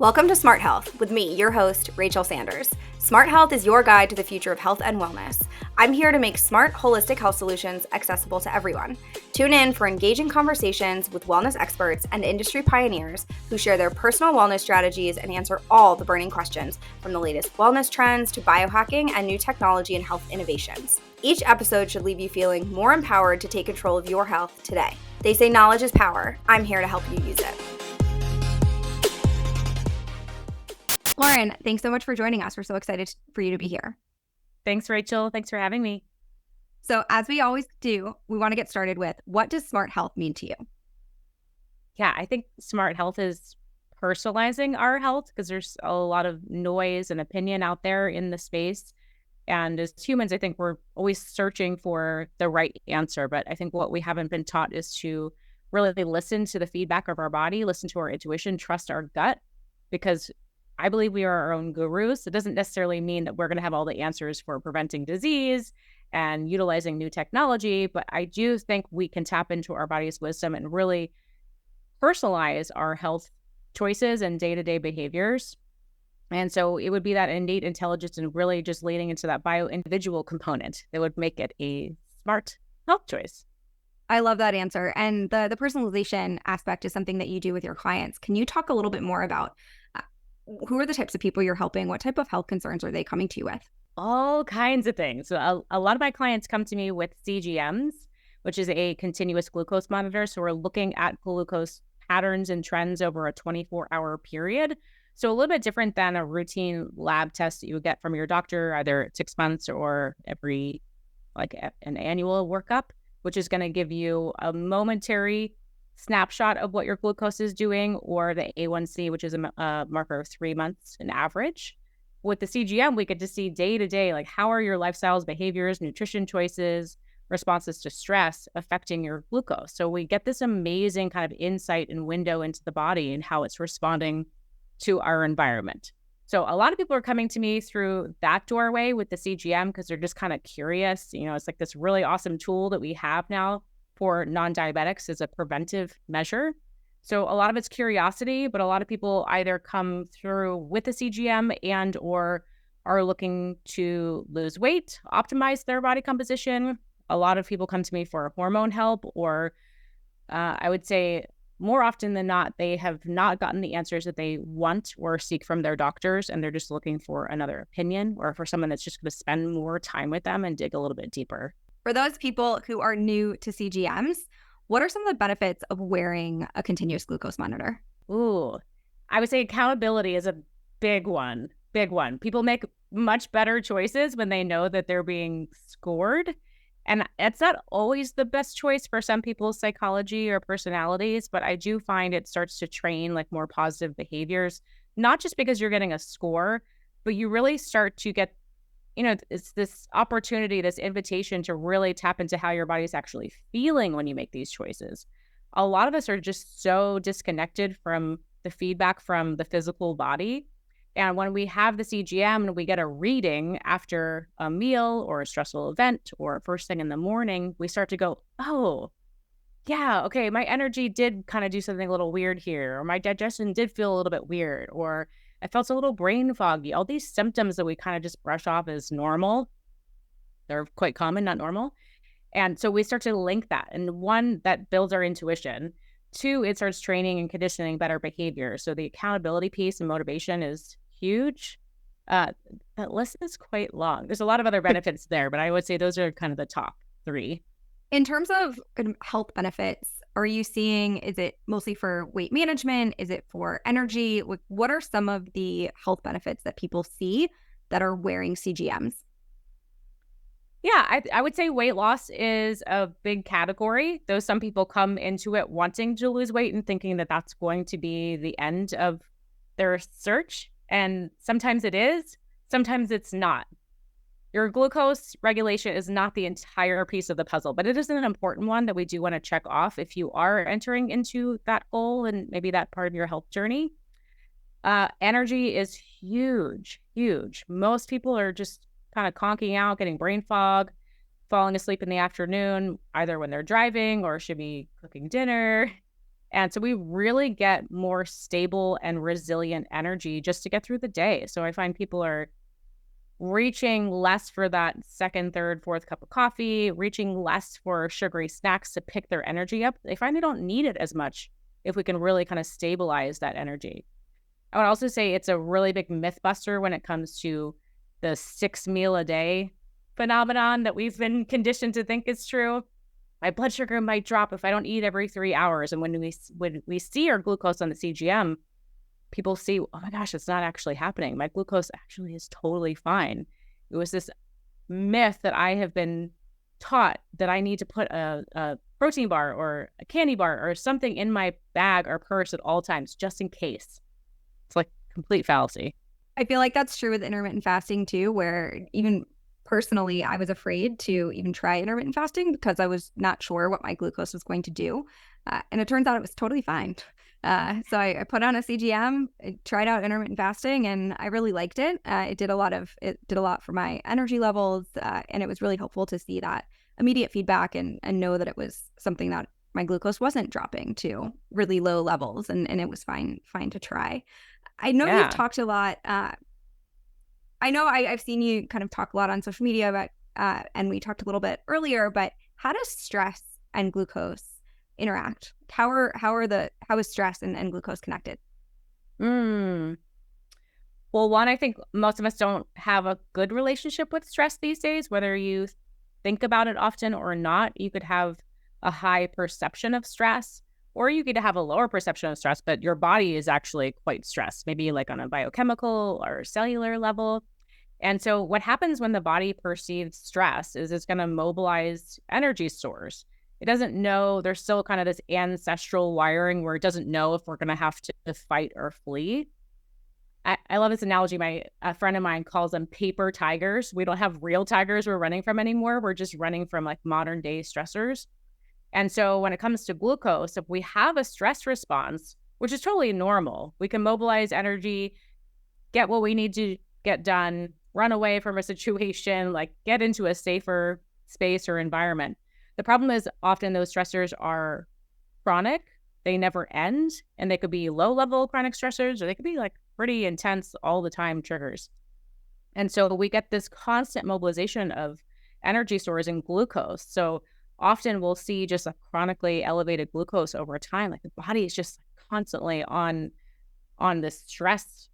Welcome to Smart Health with me, your host, Rachel Sanders. Smart Health is your guide to the future of health and wellness. I'm here to make smart, holistic health solutions accessible to everyone. Tune in for engaging conversations with wellness experts and industry pioneers who share their personal wellness strategies and answer all the burning questions, from the latest wellness trends to biohacking and new technology and health innovations. Each episode should leave you feeling more empowered to take control of your health today. They say knowledge is power. I'm here to help you use it. Lauren, thanks so much for joining us. We're so excited for you to be here. Thanks, Rachel. Thanks for having me. So as we always do, we want to get started with, what does smart health mean to you? Yeah, I think smart health is personalizing our health because there's a lot of noise and opinion out there in the space. And as humans, I think we're always searching for the right answer. But I think what we haven't been taught is to really listen to the feedback of our body, listen to our intuition, trust our gut, because I believe we are our own gurus. It doesn't necessarily mean that we're going to have all the answers for preventing disease and utilizing new technology, but I do think we can tap into our body's wisdom and really personalize our health choices and day-to-day behaviors. And so it would be that innate intelligence and really just leaning into that bio-individual component that would make it a smart health choice. I love that answer. And the personalization aspect is something that you do with your clients. Can you talk a little bit more about who are the types of people you're helping? What type of health concerns are they coming to you with? All kinds of things. So a lot of my clients come to me with CGMs, which is a continuous glucose monitor. So we're looking at glucose patterns and trends over a 24-hour period. So a little bit different than a routine lab test that you would get from your doctor, either 6 months or every, an annual workup, which is going to give you a momentary snapshot of what your glucose is doing, or the A1C, which is a marker of 3 months in average. With the CGM, we get to see day to day, like, how are your lifestyles, behaviors, nutrition choices, responses to stress affecting your glucose. So we get this amazing kind of insight and window into the body and how it's responding to our environment. So a lot of people are coming to me through that doorway with the CGM because they're just kind of curious. You know, it's like this really awesome tool that we have now for non-diabetics as a preventive measure. So a lot of it's curiosity, but a lot of people either come through with a CGM and or are looking to lose weight, optimize their body composition. A lot of people come to me for hormone help, or I would say more often than not, they have not gotten the answers that they want or seek from their doctors, and they're just looking for another opinion or for someone that's just going to spend more time with them and dig a little bit deeper. For those people who are new to CGMs, what are some of the benefits of wearing a continuous glucose monitor? Ooh, I would say accountability is a big one. Big one. People make much better choices when they know that they're being scored. And it's not always the best choice for some people's psychology or personalities, but I do find it starts to train like more positive behaviors, not just because you're getting a score, but you really start to get, it's this opportunity, this invitation to really tap into how your body's actually feeling when you make these choices. A lot of us are just so disconnected from the feedback from the physical body. And when we have the CGM and we get a reading after a meal or a stressful event or first thing in the morning, we start to go, oh, yeah, okay, my energy did kind of do something a little weird here, or my digestion did feel a little bit weird, or I felt a little brain foggy. All these symptoms that we kind of just brush off as normal, they're quite common, not normal. And so we start to link that. And one, that builds our intuition. Two, it starts training and conditioning better behavior. So the accountability piece and motivation is huge. That list is quite long. There's a lot of other benefits there, but I would say those are kind of the top three. In terms of health benefits, are you seeing, is it mostly for weight management? Is it for energy? What are some of the health benefits that people see that are wearing CGMs? Yeah, I would say weight loss is a big category, though some people come into it wanting to lose weight and thinking that that's going to be the end of their search. And sometimes it is, sometimes it's not. Your glucose regulation is not the entire piece of the puzzle, but it is an important one that we do want to check off if you are entering into that goal and maybe that part of your health journey. Energy is huge, huge. Most people are just kind of conking out, getting brain fog, falling asleep in the afternoon, either when they're driving or should be cooking dinner. And so we really get more stable and resilient energy just to get through the day. So I find people are reaching less for that second, third, fourth cup of coffee, reaching less for sugary snacks to pick their energy up. They find they don't need it as much if we can really kind of stabilize that energy. I would also say it's a really big myth buster when it comes to the 6 meal a day phenomenon that we've been conditioned to think is true. My blood sugar might drop if I don't eat every 3 hours. And when we see our glucose on the CGM, people see, oh my gosh, it's not actually happening. My glucose actually is totally fine. It was this myth that I have been taught that I need to put a protein bar or a candy bar or something in my bag or purse at all times, just in case. It's like complete fallacy. I feel like that's true with intermittent fasting too, where even personally, I was afraid to even try intermittent fasting because I was not sure what my glucose was going to do. And it turns out it was totally fine. So I put on a CGM, I tried out intermittent fasting, and I really liked it. It did a lot for my energy levels, and it was really helpful to see that immediate feedback and know that it was something that my glucose wasn't dropping to really low levels, and it was fine to try. I know you've talked a lot. I know I've seen you kind of talk a lot on social media about, and we talked a little bit earlier, but how does stress and glucose interact? How is stress and glucose connected? Well, one, I think most of us don't have a good relationship with stress these days, whether you think about it often or not. You could have a high perception of stress, or you could have a lower perception of stress, but your body is actually quite stressed, maybe like on a biochemical or cellular level. And so what happens when the body perceives stress is it's going to mobilize energy stores. It doesn't know, there's still kind of this ancestral wiring where it doesn't know if we're going to have to fight or flee. I love this analogy. A friend of mine calls them paper tigers. We don't have real tigers we're running from anymore. We're just running from like modern day stressors. And so when it comes to glucose, if we have a stress response, which is totally normal, we can mobilize energy, get what we need to get done, run away from a situation, like get into a safer space or environment. The problem is often those stressors are chronic. They never end, and they could be low-level chronic stressors, or they could be like pretty intense all the time triggers. And so we get this constant mobilization of energy stores and glucose. So often we'll see just a chronically elevated glucose over time. Like the body is just constantly on this stress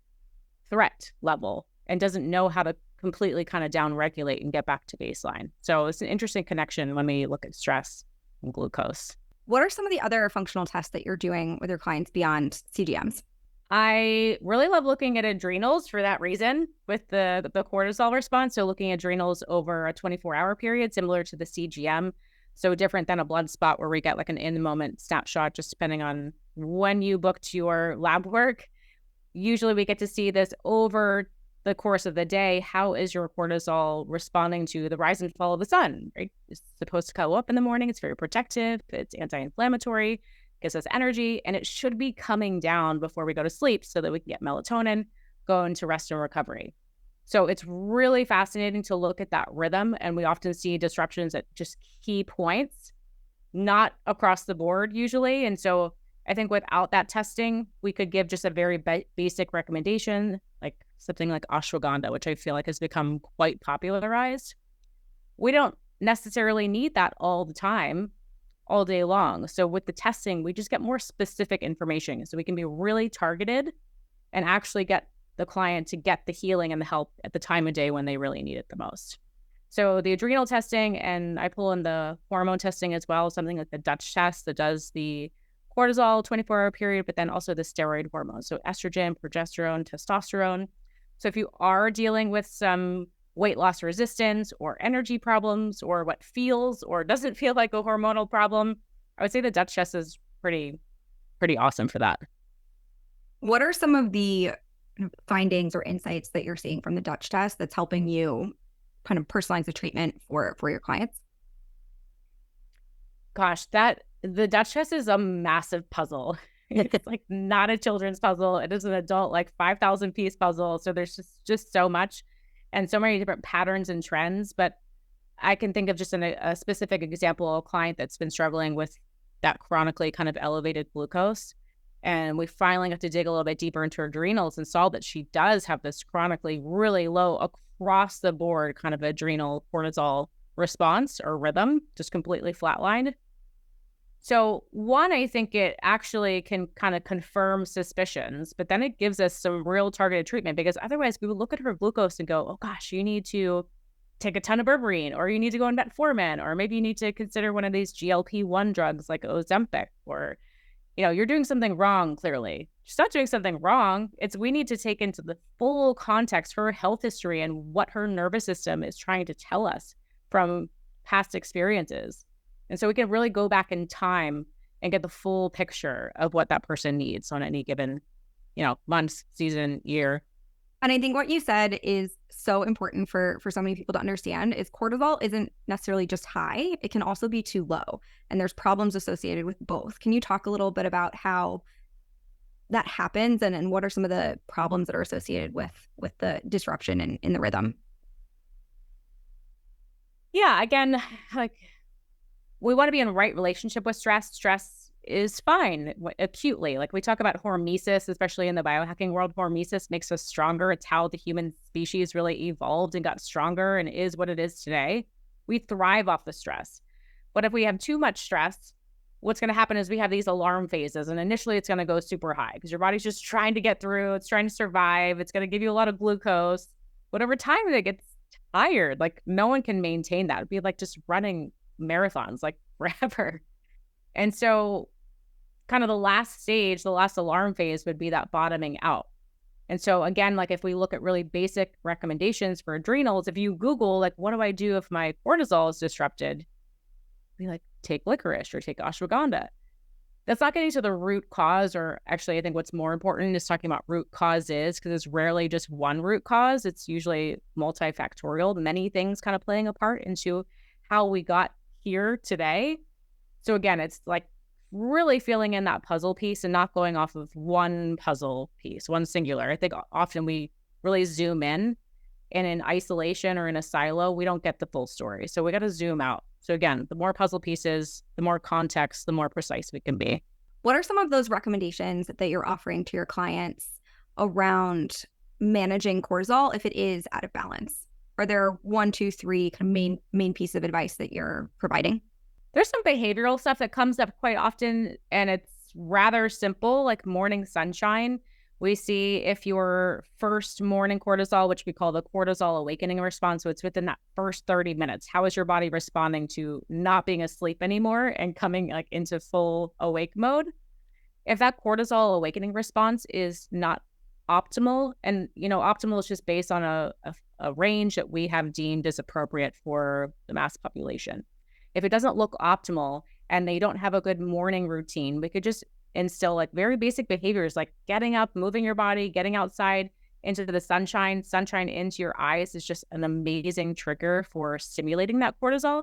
threat level and doesn't know how to completely kind of down regulate and get back to baseline. So it's an interesting connection when we look at stress and glucose. What are some of the other functional tests that you're doing with your clients beyond CGMs? I really love looking at adrenals for that reason with the cortisol response. So looking at adrenals over a 24-hour period, similar to the CGM. So different than a blood spot where we get like an in-the-moment snapshot, just depending on when you booked your lab work. Usually we get to see this over the course of the day. How is your cortisol responding to the rise and fall of the sun, right? It's supposed to go up in the morning. It's very protective. It's anti-inflammatory, gives us energy, and it should be coming down before we go to sleep so that we can get melatonin, go into rest and recovery. So it's really fascinating to look at that rhythm. And we often see disruptions at just key points, not across the board usually. And so I think without that testing, we could give just a very basic recommendation, like something like ashwagandha, which I feel like has become quite popularized. We don't necessarily need that all the time, all day long. So with the testing, we just get more specific information. So we can be really targeted and actually get the client to get the healing and the help at the time of day when they really need it the most. So the adrenal testing, and I pull in the hormone testing as well, something like the Dutch test that does the cortisol 24-hour period, but then also the steroid hormones. So estrogen, progesterone, testosterone. So if you are dealing with some weight loss resistance or energy problems or what feels or doesn't feel like a hormonal problem, I would say the Dutch test is pretty awesome for that. What are some of the findings or insights that you're seeing from the Dutch test that's helping you kind of personalize the treatment for your clients? Gosh, the Dutch test is a massive puzzle. It's like not a children's puzzle. It is an adult, like 5,000 piece puzzle. So there's just so much and so many different patterns and trends. But I can think of just a specific example of a client that's been struggling with that chronically kind of elevated glucose. And we finally got to dig a little bit deeper into her adrenals and saw that she does have this chronically really low across the board kind of adrenal cortisol response or rhythm, just completely flatlined. So one, I think it actually can kind of confirm suspicions, but then it gives us some real targeted treatment, because otherwise we would look at her glucose and go, oh gosh, you need to take a ton of berberine, or you need to go on metformin, or maybe you need to consider one of these GLP-1 drugs like Ozempic, or, you're doing something wrong, clearly. She's not doing something wrong. We need to take into the full context her health history and what her nervous system is trying to tell us from past experiences. And so we can really go back in time and get the full picture of what that person needs on any given, month, season, year. And I think what you said is so important for so many people to understand is cortisol isn't necessarily just high. It can also be too low. And there's problems associated with both. Can you talk a little bit about how that happens and what are some of the problems that are associated with the disruption in the rhythm? Yeah, again, we want to be in the right relationship with stress. Stress is fine acutely. We talk about hormesis, especially in the biohacking world. Hormesis makes us stronger. It's how the human species really evolved and got stronger and is what it is today. We thrive off the stress. But if we have too much stress, what's going to happen is we have these alarm phases. And initially it's going to go super high because your body's just trying to get through. It's trying to survive. It's going to give you a lot of glucose. But over time, it gets tired. No one can maintain that. It'd be like just running marathons, forever. And so kind of the last stage, the last alarm phase would be that bottoming out. And so again, if we look at really basic recommendations for adrenals, if you Google, what do I do if my cortisol is disrupted? Be take licorice or take ashwagandha. That's not getting to the root cause, or actually I think what's more important is talking about root causes, because it's rarely just one root cause. It's usually multifactorial, many things kind of playing a part into how we got here today. So again, it's really filling in that puzzle piece and not going off of one puzzle piece, one singular. I think often we really zoom in, and in isolation or in a silo, we don't get the full story. So we got to zoom out. So again, the more puzzle pieces, the more context, the more precise we can be. What are some of those recommendations that you're offering to your clients around managing cortisol if it is out of balance? Are there 1, 2, 3 kind of main piece of advice that you're providing? There's some behavioral stuff that comes up quite often, and it's rather simple, like morning sunshine. We see if your first morning cortisol, which we call the cortisol awakening response, so it's within that first 30 minutes, how is your body responding to not being asleep anymore and coming into full awake mode? If that cortisol awakening response is not optimal, and optimal is just based on a range that we have deemed as appropriate for the mass population. If it doesn't look optimal and they don't have a good morning routine, we could just instill very basic behaviors like getting up, moving your body, getting outside into the sunshine. Sunshine into your eyes is just an amazing trigger for stimulating that cortisol.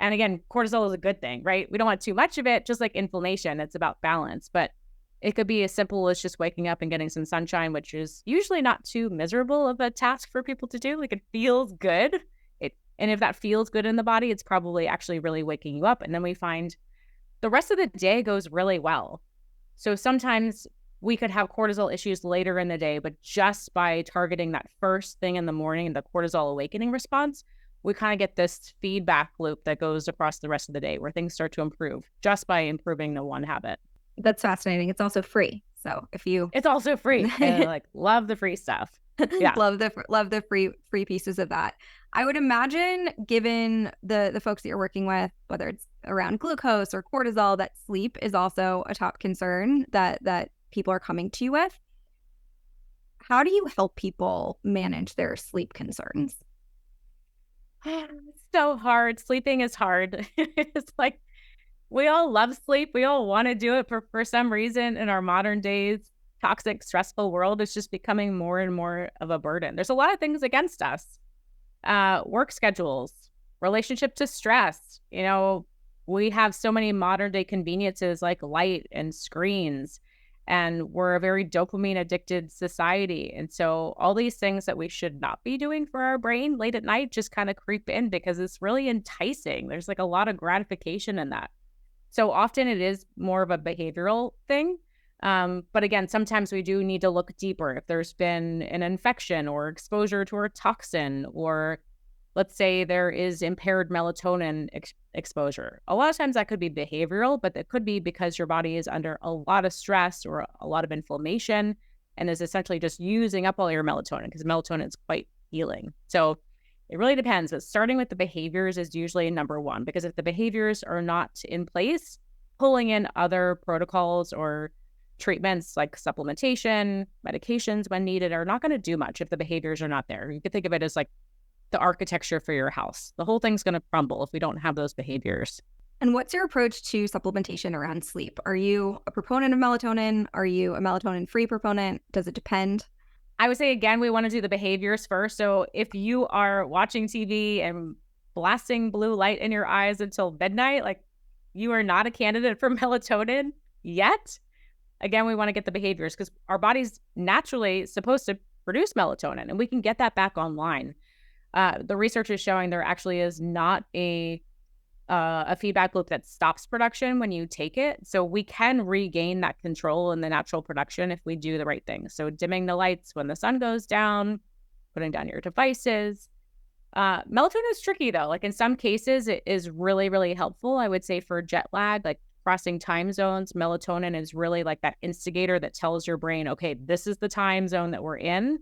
And again, cortisol is a good thing, right? We don't want too much of it, just like inflammation. It's about balance. But it could be as simple as just waking up and getting some sunshine, which is usually not too miserable of a task for people to do. It feels good. And if that feels good in the body, it's probably actually really waking you up. And then we find the rest of the day goes really well. So sometimes we could have cortisol issues later in the day, but just by targeting that first thing in the morning, the cortisol awakening response, we kind of get this feedback loop that goes across the rest of the day where things start to improve just by improving the one habit. That's fascinating. It's also free. So it's also free. I love the free stuff. Yeah. love the free pieces of that. I would imagine, given the folks that you're working with, whether it's around glucose or cortisol, that sleep is also a top concern that people are coming to you with. How do you help people manage their sleep concerns? It's so hard. Sleeping is hard. It's we all love sleep. We all want to do it for some reason in our modern days. Toxic, stressful world is just becoming more and more of a burden. There's a lot of things against us. Work schedules, relationship to stress. We have so many modern day conveniences like light and screens, and we're a very dopamine addicted society. And so all these things that we should not be doing for our brain late at night just kind of creep in because it's really enticing. There's a lot of gratification in that. So often it is more of a behavioral thing. But again, sometimes we do need to look deeper if there's been an infection or exposure to a toxin, or let's say there is impaired melatonin exposure. A lot of times that could be behavioral, but it could be because your body is under a lot of stress or a lot of inflammation and is essentially just using up all your melatonin, because melatonin is quite healing. So it really depends. But starting with the behaviors is usually number one, because if the behaviors are not in place, pulling in other protocols or treatments like supplementation, medications when needed are not going to do much if the behaviors are not there. You could think of it as like the architecture for your house. The whole thing's going to crumble if we don't have those behaviors. And what's your approach to supplementation around sleep? Are you a proponent of melatonin? Are you a melatonin-free proponent? Does it depend? I would say, again, we want to do the behaviors first. So if you are watching TV and blasting blue light in your eyes until midnight, like you are not a candidate for melatonin yet. Again, we want to get the behaviors because our body's naturally supposed to produce melatonin and we can get that back online. The research is showing there actually is not a feedback loop that stops production when you take it. So we can regain that control in the natural production if we do the right things. So dimming the lights when the sun goes down, putting down your devices. Melatonin is tricky though. Like in some cases, it is really, really helpful. I would say for jet lag, like crossing time zones, melatonin is really like that instigator that tells your brain, okay, this is the time zone that we're in.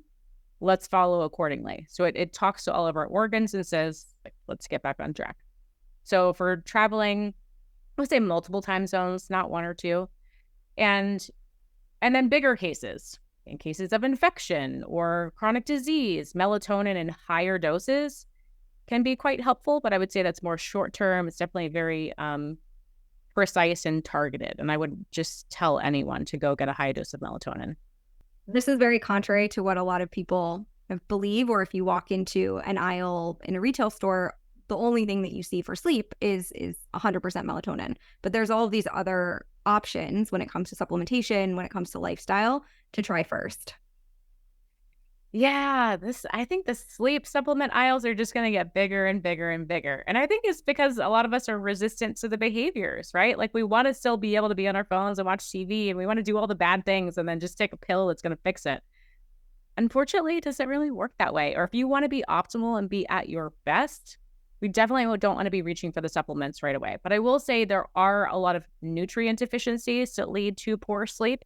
Let's follow accordingly. So it talks to all of our organs and says, like, let's get back on track. So for traveling, I would say multiple time zones, not one or two. And then bigger cases, in cases of infection or chronic disease, melatonin in higher doses can be quite helpful, but I would say that's more short term. It's definitely very precise and targeted. And I would just tell anyone to go get a high dose of melatonin. This is very contrary to what a lot of people believe, or if you walk into an aisle in a retail store, the only thing that you see for sleep is 100% melatonin. But there's all of these other options when it comes to supplementation, when it comes to lifestyle, to try first. Yeah, I think the sleep supplement aisles are just going to get bigger and bigger and bigger. And I think it's because a lot of us are resistant to the behaviors, right? Like we want to still be able to be on our phones and watch TV and we want to do all the bad things and then just take a pill that's going to fix it. Unfortunately, it doesn't really work that way. Or if you want to be optimal and be at your best, we definitely don't want to be reaching for the supplements right away. But I will say there are a lot of nutrient deficiencies that lead to poor sleep.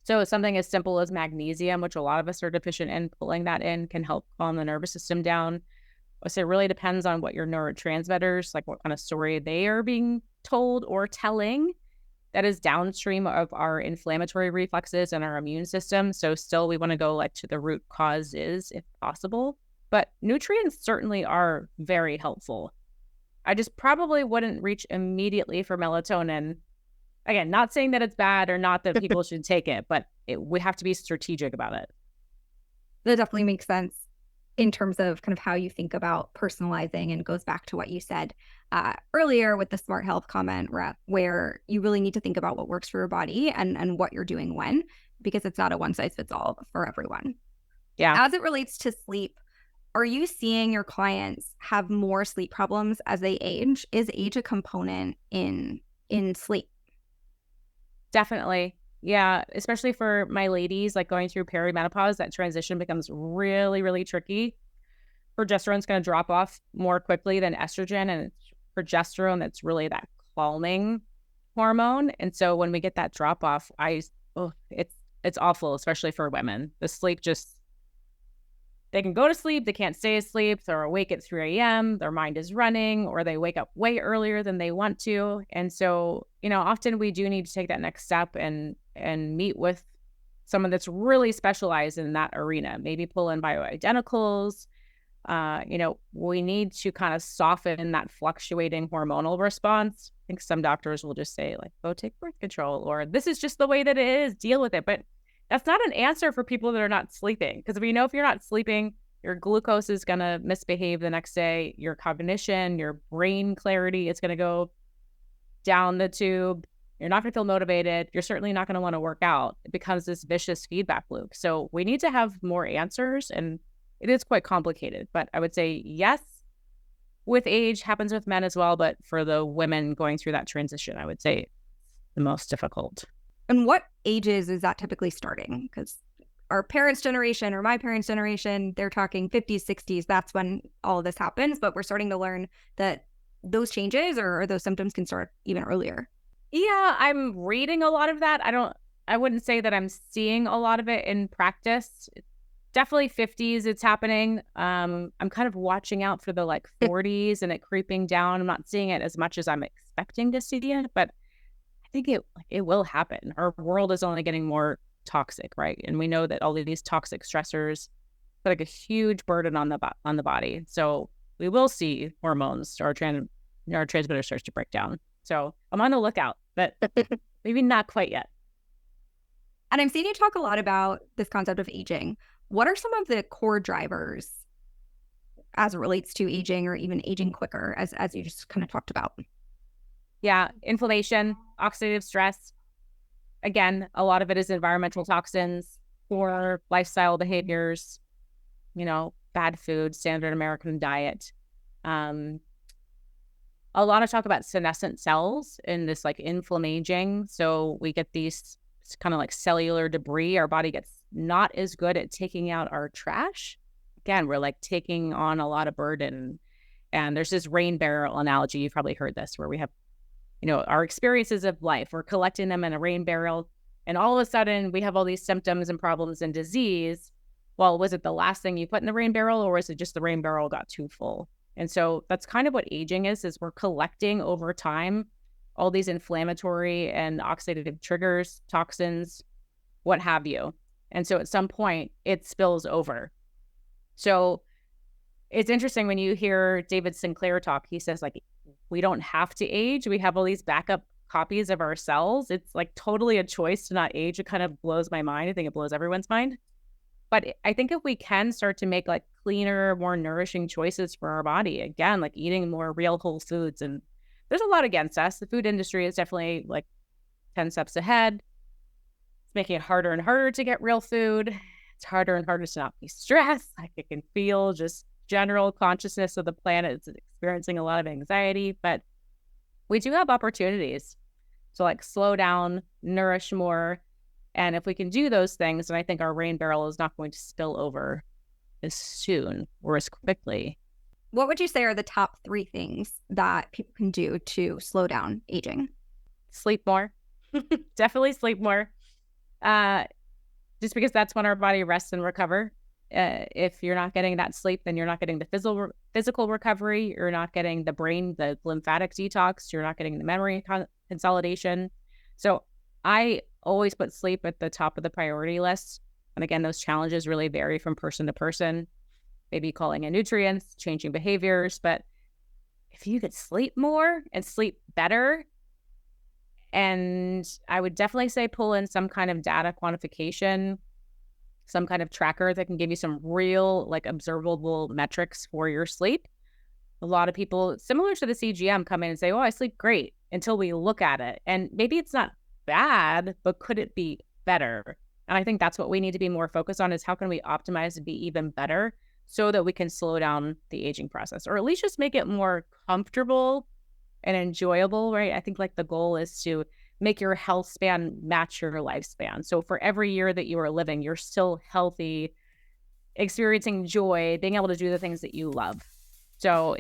So something as simple as magnesium, which a lot of us are deficient in, pulling that in can help calm the nervous system down. So it really depends on what your neurotransmitters, like what kind of story they are being told or telling that is downstream of our inflammatory reflexes and our immune system. So still we want to go like to the root causes if possible. But nutrients certainly are very helpful. I just probably wouldn't reach immediately for melatonin. Again, not saying that it's bad or not that people should take it, but we have to be strategic about it. That definitely makes sense in terms of kind of how you think about personalizing, and goes back to what you said earlier with the smart health comment, where you really need to think about what works for your body and what you're doing when, because it's not a one size fits all for everyone. Yeah. As it relates to sleep, are you seeing your clients have more sleep problems as they age? Is age a component in sleep? Definitely. Yeah. Especially for my ladies, like going through perimenopause, that transition becomes really, really tricky. Progesterone's going to drop off more quickly than estrogen. And it's progesterone that's really that calming hormone. And so when we get that drop off, it's awful, especially for women. The sleep they can go to sleep, they can't stay asleep, they're awake at 3 a.m., their mind is running, or they wake up way earlier than they want to. And so, often we do need to take that next step and meet with someone that's really specialized in that arena, maybe pull in bioidenticals. We need to kind of soften that fluctuating hormonal response. I think some doctors will just say like, go take birth control, or this is just the way that it is, deal with it. But that's not an answer for people that are not sleeping, because we know if you're not sleeping, your glucose is going to misbehave the next day. Your cognition, your brain clarity is going to go down the tube. You're not going to feel motivated. You're certainly not going to want to work out. It becomes this vicious feedback loop. So we need to have more answers, and it is quite complicated. But I would say yes, with age, happens with men as well. But for the women going through that transition, I would say the most difficult. And what ages is that typically starting? Because our parents' generation or my parents' generation, they're talking 50s, 60s. That's when all of this happens. But we're starting to learn that those changes or those symptoms can start even earlier. Yeah, I'm reading a lot of that. I wouldn't say that I'm seeing a lot of it in practice. Definitely 50s, it's happening. I'm kind of watching out for the 40s and it creeping down. I'm not seeing it as much as I'm expecting to see it, but I think it will happen. Our world is only getting more toxic, right? And we know that all of these toxic stressors put a huge burden on the body. So we will see hormones, our transmitter starts to break down. So I'm on the lookout, but maybe not quite yet. And I'm seeing you talk a lot about this concept of aging. What are some of the core drivers as it relates to aging or even aging quicker, as you just kind of talked about? Yeah, inflammation, oxidative stress. Again, a lot of it is environmental toxins, poor lifestyle behaviors, bad food, standard American diet. A lot of talk about senescent cells in this inflammaging. So we get these kind of cellular debris. Our body gets not as good at taking out our trash. Again, we're taking on a lot of burden. And there's this rain barrel analogy. You've probably heard this, where we have, our experiences of life. We're collecting them in a rain barrel. And all of a sudden we have all these symptoms and problems and disease. Well, was it the last thing you put in the rain barrel, or was it just the rain barrel got too full? And so that's kind of what aging is we're collecting over time all these inflammatory and oxidative triggers, toxins, what have you. And so at some point it spills over. So it's interesting when you hear David Sinclair talk, he says we don't have to age. We have all these backup copies of our cells. It's totally a choice to not age. It kind of blows my mind. I think it blows everyone's mind. But I think if we can start to make cleaner, more nourishing choices for our body, again, eating more real whole foods, and there's a lot against us. The food industry is definitely 10 steps ahead. It's making it harder and harder to get real food. It's harder and harder to not be stressed. I can feel just general consciousness of the planet is experiencing a lot of anxiety, but we do have opportunities to slow down, nourish more. And if we can do those things, then I think our rain barrel is not going to spill over as soon or as quickly. What would you say are the top 3 things that people can do to slow down aging? Sleep more. Definitely sleep more. Just because that's when our body rests and recover. If you're not getting that sleep, then you're not getting the physical recovery. You're not getting the brain, the lymphatic detox. You're not getting the memory consolidation. So I always put sleep at the top of the priority list. And again, those challenges really vary from person to person. Maybe calling in nutrients, changing behaviors. But if you could sleep more and sleep better, and I would definitely say pull in some kind of data quantification, some kind of tracker that can give you some real observable metrics for your sleep. A lot of people, similar to the CGM, come in and say, oh, I sleep great, until we look at it. And maybe it's not bad, but could it be better? And I think that's what we need to be more focused on, is how can we optimize to be even better so that we can slow down the aging process, or at least just make it more comfortable and enjoyable, right? I think the goal is to make your health span match your lifespan. So for every year that you are living, you're still healthy, experiencing joy, being able to do the things that you love. So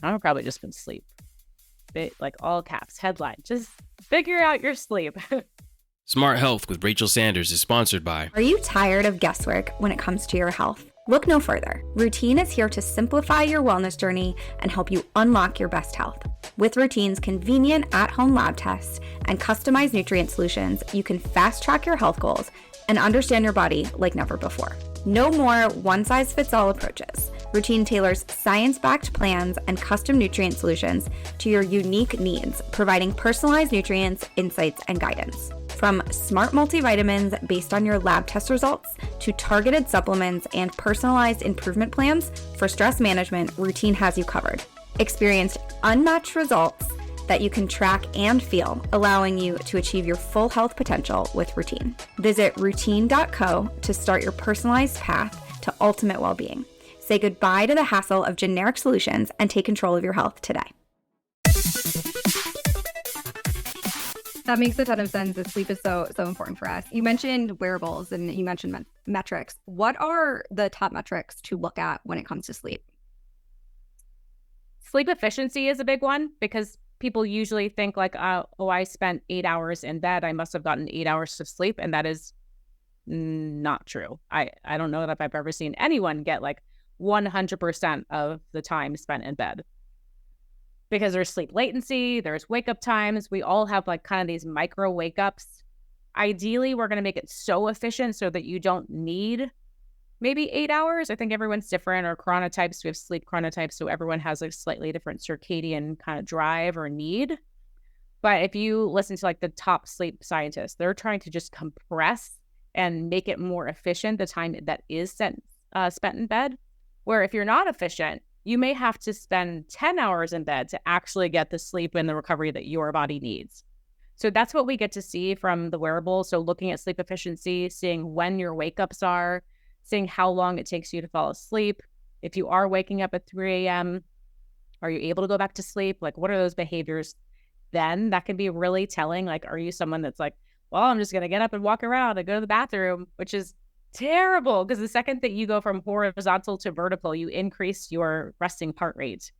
I would probably just put sleep. All caps, headline, just figure out your sleep. Smart Health with Rachel Sanders is sponsored by... Are you tired of guesswork when it comes to your health? Look no further. Rootine is here to simplify your wellness journey and help you unlock your best health. With Routine's convenient at-home lab tests and customized nutrient solutions, you can fast-track your health goals and understand your body like never before. No more one-size-fits-all approaches. Routine tailors science-backed plans and custom nutrient solutions to your unique needs, providing personalized nutrients, insights, and guidance. From smart multivitamins based on your lab test results to targeted supplements and personalized improvement plans for stress management, Routine has you covered. Experience unmatched results that you can track and feel, allowing you to achieve your full health potential with Routine. Visit routine.co to start your personalized path to ultimate well-being. Say goodbye to the hassle of generic solutions and take control of your health today. That makes a ton of sense. The sleep is so important for us. You mentioned wearables and you mentioned metrics. What are the top metrics to look at when it comes to sleep? Sleep efficiency is a big one because people usually think like, oh, I spent 8 hours in bed. I must have gotten 8 hours of sleep. And that is not true. I don't know that I've ever seen anyone get like 100% of the time spent in bed. Because there's sleep latency, there's wake up times. We all have like kind of these micro wake ups. Ideally, we're going to make it so efficient so that you don't need maybe 8 hours. I think everyone's different, or chronotypes. We have sleep chronotypes, so everyone has a slightly different circadian kind of drive or need. But if you listen to like the top sleep scientists, they're trying to just compress and make it more efficient, the time that is spent in bed. Where if you're not efficient, you may have to spend 10 hours in bed to actually get the sleep and the recovery that your body needs. So that's what we get to see from the wearable. So looking at sleep efficiency, seeing when your wake ups are, seeing how long it takes you to fall asleep. If you are waking up at 3 a.m., are you able to go back to sleep? Like, what are those behaviors then? That can be really telling. Like, are you someone that's like, well, I'm just going to get up and walk around and go to the bathroom, which is terrible, because the second that you go from horizontal to vertical, you increase your resting heart rate.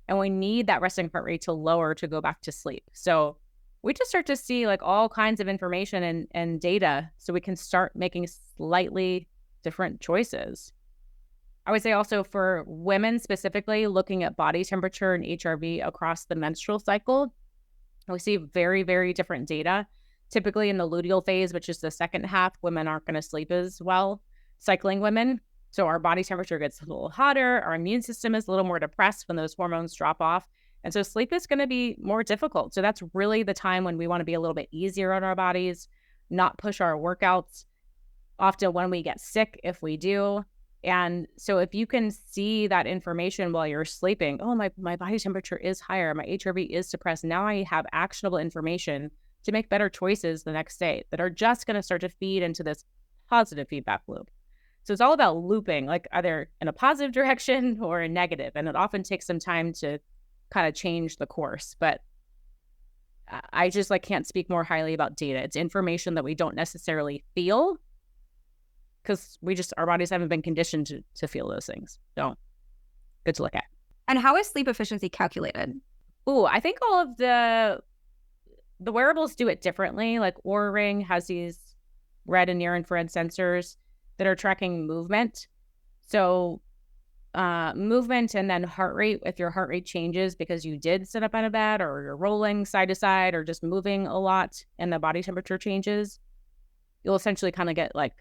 And we need that resting heart rate to lower to go back to sleep. So we just start to see like all kinds of information and data so we can start making slightly different choices. I would say also for women specifically, looking at body temperature and HRV across the menstrual cycle, we see very, very different data. Typically in the luteal phase, which is the second half, women aren't going to sleep as well, cycling women. So our body temperature gets a little hotter. Our immune system is a little more depressed when those hormones drop off. And so sleep is going to be more difficult. So that's really the time when we want to be a little bit easier on our bodies, not push our workouts. Often when we get sick, if we do. And so if you can see that information while you're sleeping, oh, my body temperature is higher, my HRV is suppressed. Now I have actionable information to make better choices the next day that are just going to start to feed into this positive feedback loop. So it's all about looping, like either in a positive direction or a negative. And it often takes some time to kind of change the course. But I just like can't speak more highly about data. It's information that we don't necessarily feel because our bodies haven't been conditioned to feel those things. So good to look at. And how is sleep efficiency calculated? I think all of the wearables do it differently. Like Oura Ring has these red and near infrared sensors that are tracking movement. So movement and then heart rate. If your heart rate changes because you did sit up on a bed or you're rolling side to side or just moving a lot and the body temperature changes, you'll essentially kind of get like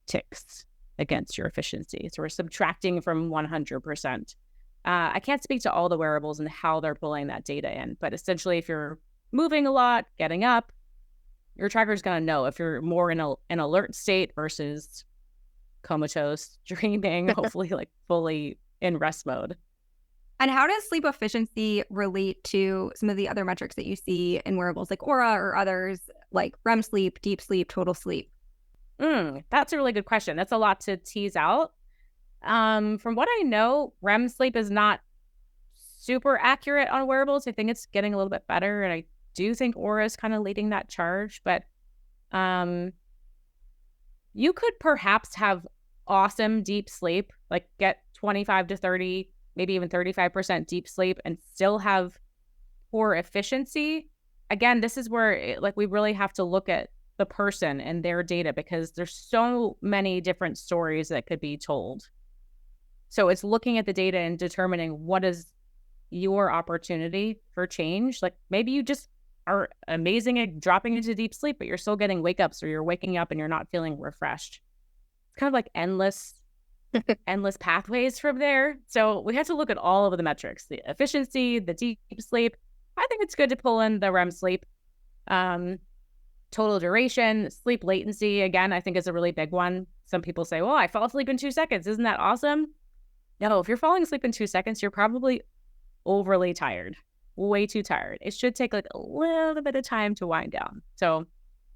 ticks against your efficiency. So we're subtracting from 100%. I can't speak to all the wearables and how they're pulling that data in, but essentially if you're moving a lot, getting up, your tracker's going to know if you're more in an alert state versus comatose, dreaming, hopefully like fully in rest mode. And how does sleep efficiency relate to some of the other metrics that you see in wearables like Oura or others like REM sleep, deep sleep, total sleep? That's a really good question. That's a lot to tease out. From what I know, REM sleep is not super accurate on wearables. I think it's getting a little bit better. And I do think Oura is kind of leading that charge. But you could perhaps have awesome deep sleep, like get 25 to 30, maybe even 35% deep sleep and still have poor efficiency. Again, this is where we really have to look at the person and their data because there's so many different stories that could be told. So it's looking at the data and determining what is your opportunity for change. Like maybe you just are amazing at dropping into deep sleep, but you're still getting wake ups or you're waking up and you're not feeling refreshed. It's kind of like endless pathways from there. So we have to look at all of the metrics, the efficiency, the deep sleep. I think it's good to pull in the REM sleep. Total duration, sleep latency, again, I think is a really big one. Some people say, well, I fell asleep in 2 seconds. Isn't that awesome? No, if you're falling asleep in 2 seconds, you're probably overly tired, way too tired. It should take like a little bit of time to wind down. So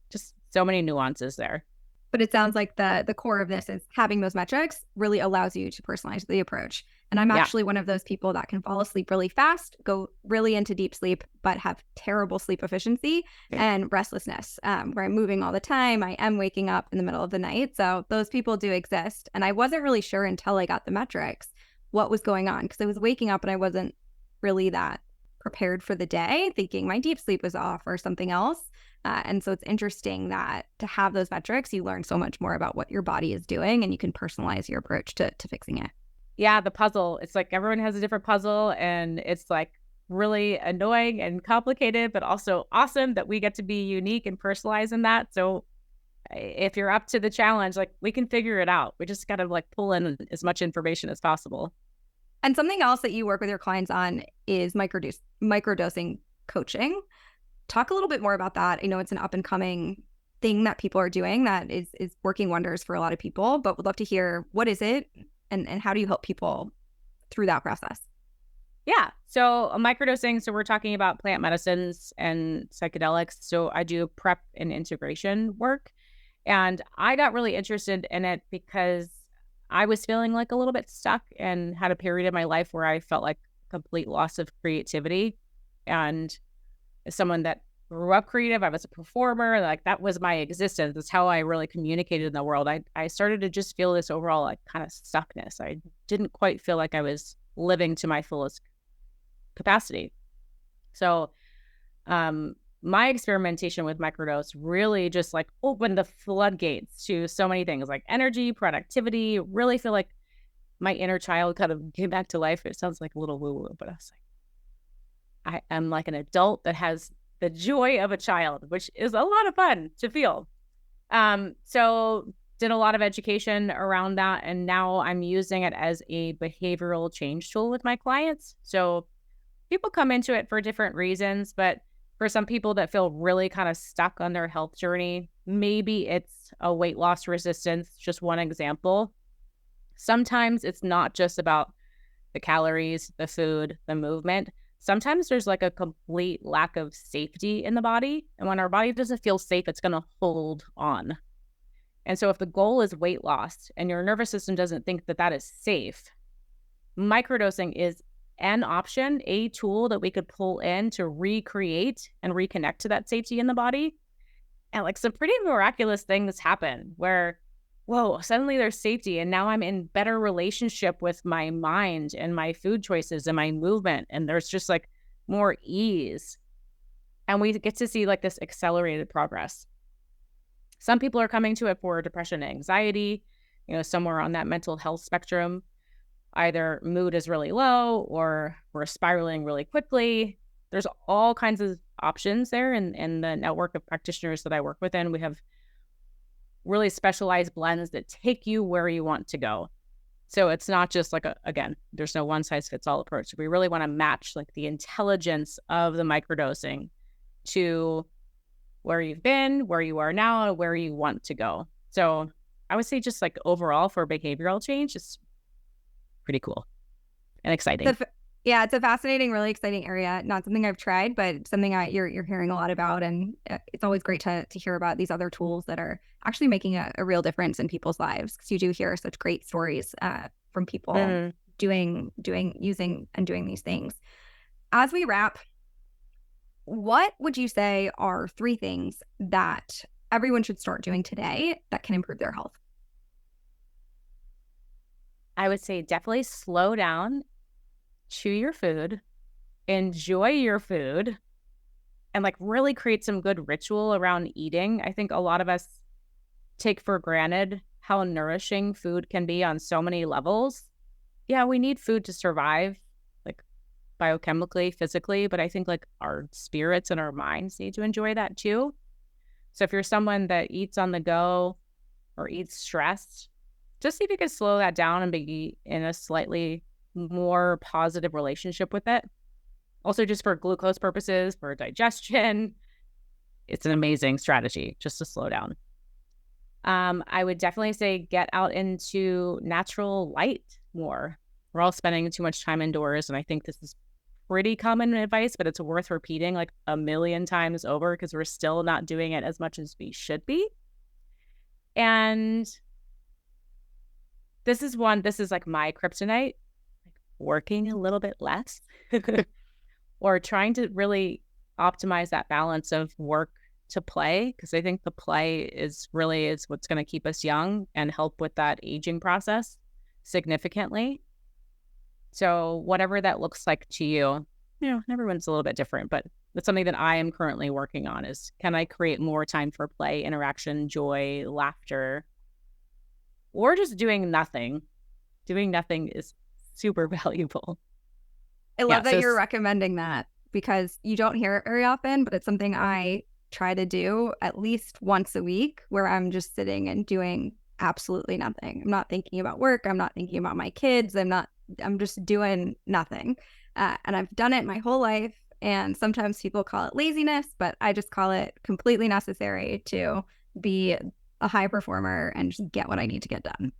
just so many nuances there. But it sounds like the core of this is having those metrics really allows you to personalize the approach. And I'm actually one of those people that can fall asleep really fast, go really into deep sleep, but have terrible sleep efficiency and restlessness, where I'm moving all the time. I am waking up in the middle of the night. So those people do exist. And I wasn't really sure until I got the metrics what was going on, because I was waking up and I wasn't really that prepared for the day, thinking my deep sleep was off or something else. And so it's interesting that to have those metrics, you learn so much more about what your body is doing, and you can personalize your approach to fixing it. Yeah, the puzzle. It's like everyone has a different puzzle, and it's like really annoying and complicated, but also awesome that we get to be unique and personalized in that. So if you're up to the challenge, like we can figure it out. We just got to like pull in as much information as possible. And something else that you work with your clients on is microdosing coaching. Talk a little bit more about that. I know it's an up and coming thing that people are doing that is working wonders for a lot of people, but would love to hear, what is it and how do you help people through that process? Yeah. So microdosing. So we're talking about plant medicines and psychedelics. So I do prep and integration work. And I got really interested in it because I was feeling like a little bit stuck and had a period in my life where I felt like complete loss of creativity. And as someone that grew up creative, I was a performer, like that was my existence. That's how I really communicated in the world. I started to just feel this overall like kind of stuckness. I didn't quite feel like I was living to my fullest capacity. So my experimentation with microdose really just like opened the floodgates to so many things like energy, productivity, really feel like my inner child kind of came back to life. It sounds like a little woo-woo, but I was like, I am like an adult that has the joy of a child, which is a lot of fun to feel. So did a lot of education around that. And now I'm using it as a behavioral change tool with my clients. So people come into it for different reasons, but for some people that feel really kind of stuck on their health journey, maybe it's a weight loss resistance, just one example. Sometimes it's not just about the calories, the food, the movement. Sometimes there's like a complete lack of safety in the body. And when our body doesn't feel safe, it's going to hold on. And so if the goal is weight loss and your nervous system doesn't think that that is safe, microdosing is an option, a tool that we could pull in to recreate and reconnect to that safety in the body. And like some pretty miraculous things happen where, whoa, suddenly there's safety. And now I'm in better relationship with my mind and my food choices and my movement. And there's just like more ease. And we get to see like this accelerated progress. Some people are coming to it for depression and anxiety, somewhere on that mental health spectrum. Either mood is really low or we're spiraling really quickly. There's all kinds of options there in the network of practitioners that I work with. And we have really specialized blends that take you where you want to go. So it's not just like, again, there's no one size fits all approach. We really want to match like the intelligence of the microdosing to where you've been, where you are now, and where you want to go. So I would say just like overall for behavioral change, it's pretty cool and exciting. Yeah, it's a fascinating, really exciting area. Not something I've tried, but something you're hearing a lot about. And it's always great to hear about these other tools that are actually making a real difference in people's lives. Because you do hear such great stories from people using and doing these things. As we wrap, what would you say are 3 things that everyone should start doing today that can improve their health? I would say definitely slow down, chew your food, enjoy your food, and like really create some good ritual around eating. I think a lot of us take for granted how nourishing food can be on so many levels. Yeah, we need food to survive, like biochemically, physically, but I think like our spirits and our minds need to enjoy that too. So if you're someone that eats on the go or eats stressed, just see if you can slow that down and be in a slightly more positive relationship with it. Also, just for glucose purposes, for digestion, it's an amazing strategy just to slow down. I would definitely say get out into natural light more. We're all spending too much time indoors, and I think this is pretty common advice, but it's worth repeating like a million times over because we're still not doing it as much as we should be. And this is like my kryptonite, like working a little bit less or trying to really optimize that balance of work to play, because I think the play is what's going to keep us young and help with that aging process significantly. So whatever that looks like to you, everyone's a little bit different, but that's something that I am currently working on is, can I create more time for play, interaction, joy, laughter, or just doing nothing? Doing nothing is super valuable. I love that you're recommending that, because you don't hear it very often, but it's something I try to do at least once a week, where I'm just sitting and doing absolutely nothing. I'm not thinking about work. I'm not thinking about my kids. I'm just doing nothing. And I've done it my whole life. And sometimes people call it laziness, but I just call it completely necessary to be a high performer and just get what I need to get done.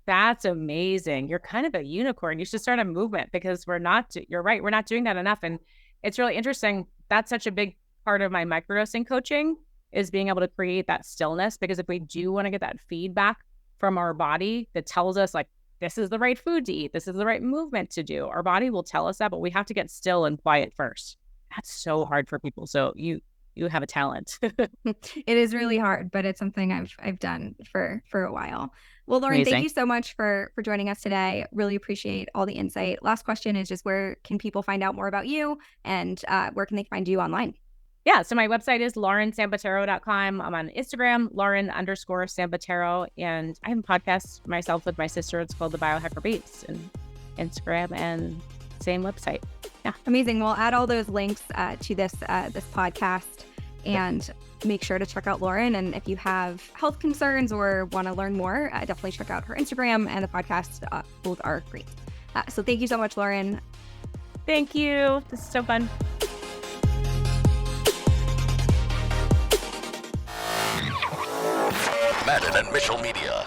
That's amazing. You're kind of a unicorn. You should start a movement, because you're right. We're not doing that enough. And it's really interesting. That's such a big part of my microdosing coaching, is being able to create that stillness, because if we do want to get that feedback from our body that tells us, like, this is the right food to eat, this is the right movement to do, our body will tell us that, but we have to get still and quiet first. That's so hard for people. So you have a talent. It is really hard, but it's something I've done for a while. Well, Lauren, Amazing. Thank you so much for joining us today. Really appreciate all the insight. Last question is just, where can people find out more about you, and where can they find you online? Yeah, so my website is laurensambataro.com. I'm on Instagram, Lauren_Sambataro. And I have a podcast myself with my sister. It's called The Biohacker Beats, and Instagram and same website. Yeah. Amazing. We'll add all those links to this podcast, and make sure to check out Lauren. And if you have health concerns or want to learn more, definitely check out her Instagram and the podcast. Both are great. So thank you so much, Lauren. Thank you. This is so fun. Madden and Mitchell Media.